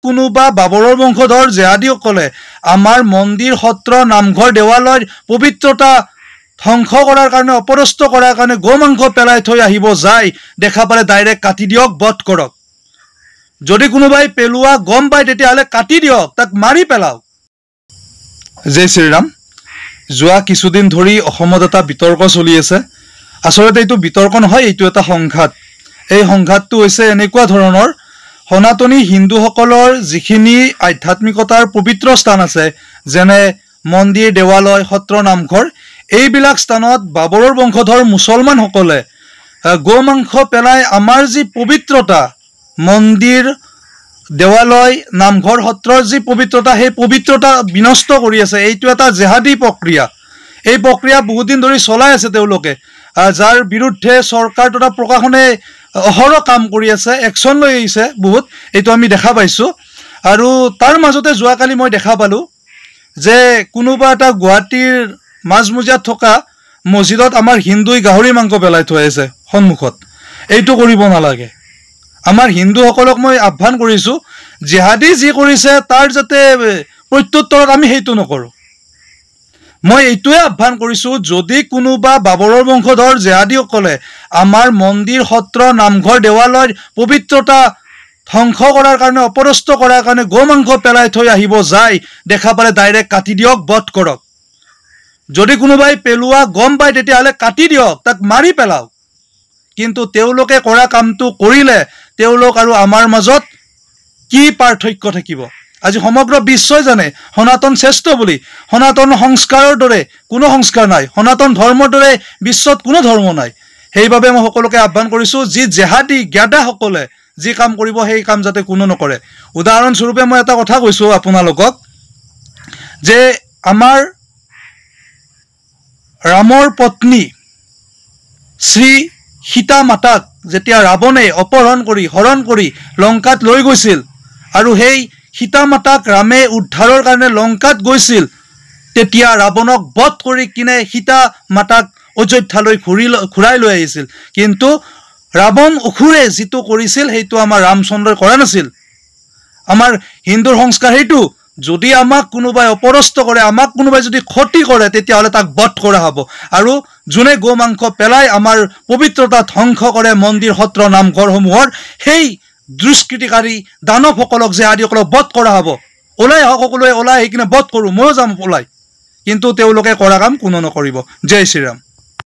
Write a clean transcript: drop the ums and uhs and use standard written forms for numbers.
কোনোবা বাবৰৰ বংশধৰ জেহাদীসকলে আমাৰ মন্দিৰ সত্ৰ নামঘৰ দেৱালয়ৰ পবিত্ৰতা ধ্বংস কৰাৰ কাৰণে অপদস্থ কৰাৰ কাৰণে গোমাংস পেলাই থৈ আহিব যায় দেখা পালে ডাইৰেক্ট কাটি দিয়ক বধ কৰক যদি কোনোবাই পেলোৱা গম পায় তেতিয়াহ'লে কাটি দিয়ক তাক মাৰি পেলাওক জয় শ্ৰীৰাম যোৱা কিছুদিন ধৰি অসমত এটা বিতৰ্ক চলি আছে আসলতে এইটো বিতৰ্ক নহয় এইটো এটা সংঘাত এই সংঘাতটো হৈছে এনেকুৱা ধৰণৰ সনাতনী হিন্দুসকলৰ যিখিনি আধ্যাত্মিকতাৰ পবিত্ৰ স্থান আছে যেনে মন্দিৰ দেৱালয় সত্ৰ নামঘৰ এইবিলাক স্থানত বাবৰৰ বংশধৰ মুছলমানসকলে গোমাংস পেলাই আমাৰ যি পবিত্ৰতা মন্দিৰ দেৱালয় নামঘৰ সত্ৰৰ যি পবিত্ৰতা সেই পবিত্ৰতা বিনষ্ট কৰি আছে এইটো এটা জেহাদী প্ৰক্ৰিয়া এই প্ৰক্ৰিয়া বহুত দিন ধৰি চলাই আছে তেওঁলোকে যাৰ বিৰুদ্ধে চৰকাৰ তথা প্ৰশাসনে অহৰহ কাম কৰি আছে একশ্যন লৈ আহিছে বহুত এইটো আমি দেখা পাইছোঁ আৰু তাৰ মাজতে যোৱাকালি মই দেখা পালোঁ যে কোনোবা এটা গুৱাহাটীৰ মাজমজিয়াত থকা মছজিদত আমাৰ হিন্দুই গাহৰি মাংস পেলাই থৈ আছে সন্মুখত এইটো কৰিব নালাগে আমাৰ হিন্দুসকলক মই আহ্বান কৰিছোঁ জেহাদী যি কৰিছে তাৰ যাতে প্ৰত্যুত্তৰত আমি সেইটো নকৰোঁ মই এইটোৱে আহ্বান কৰিছোঁ যদি কোনোবা বাবৰৰ বংশধৰ জেহাদীসকলে আমাৰ মন্দিৰ সত্ৰ নামঘৰ দেৱালয়ৰ পবিত্ৰতা ধ্বংস কৰাৰ কাৰণে অপদস্থ কৰাৰ কাৰণে গোমাংস পেলাই থৈ আহিব যায় দেখা পালে ডাইৰেক্ট কাটি দিয়ক বধ কৰক যদি কোনোবাই পেলোৱা গম পায় তেতিয়াহ'লে কাটি দিয়ক তাক মাৰি পেলাওক কিন্তু তেওঁলোকে কৰা কামটো কৰিলে তেওঁলোক আৰু আমাৰ মাজত কি পাৰ্থক্য থাকিব আজি সমগ্ৰ বিশ্বই জানে সনাতন শ্ৰেষ্ঠ বুলি সনাতন সংস্কাৰৰ দৰে কোনো সংস্কাৰ নাই সনাতন ধৰ্মৰ দৰে বিশ্বত কোনো ধৰ্ম নাই সেইবাবে মই সকলোকে আহ্বান কৰিছোঁ যি জেহাদী গ্যাদাসকলে যি কাম কৰিব সেই কাম যাতে কোনো নকৰে উদাহৰণস্বৰূপে মই এটা কথা কৈছোঁ আপোনালোকক যে আমাৰ ৰামৰ পত্নী শ্ৰী সীতা মাতাক যেতিয়া ৰাৱণে অপহৰণ কৰি হৰণ কৰি লংকাত লৈ গৈছিল আৰু সেই সীতা মাতাক ৰামে উদ্ধাৰৰ কাৰণে লংকাত গৈছিল তেতিয়া ৰাৱণক বধ কৰি কিনে সীতা মাতাক অযোধ্যালৈ ঘূৰাই লৈ আহিছিল কিন্তু ৰাৱণ অসুৰে যিটো কৰিছিল সেইটো আমাৰ ৰামচন্দ্ৰই কৰা নাছিল আমাৰ হিন্দুৰ সংস্কাৰ সেইটো যদি আমাক কোনোবাই অপদস্থ কৰে আমাক কোনোবাই যদি ক্ষতি কৰে তেতিয়াহ'লে তাক বধ কৰা হ'ব আৰু যোনে গোমাংস পেলাই আমাৰ পবিত্ৰতা ধ্বংস কৰে মন্দিৰ সত্ৰ নামঘৰসমূহৰ সেই দুষ্কৃতিকাৰী দানৱসকলক জেহাদীসকলক বধ কৰা হ'ব ওলাই আহক সকলোৱে ওলাই আহি কিনে বধ কৰোঁ ময়ো যাম ওলাই কিন্তু তেওঁলোকে কৰা কাম কোনো নকৰিব জয় শ্ৰীৰাম